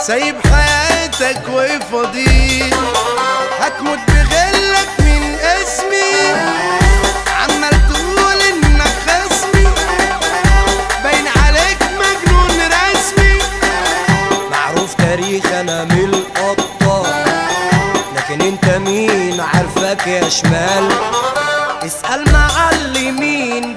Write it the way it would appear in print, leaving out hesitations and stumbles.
سايب حياتك وفضيل، هتموت بغلك من اسمي، عمال تقول انك خصمي، باين عليك مجنون رسمي. معروف تاريخ انا من القطة، لكن انت مين عارفك يا شمال؟ اسأل معلمين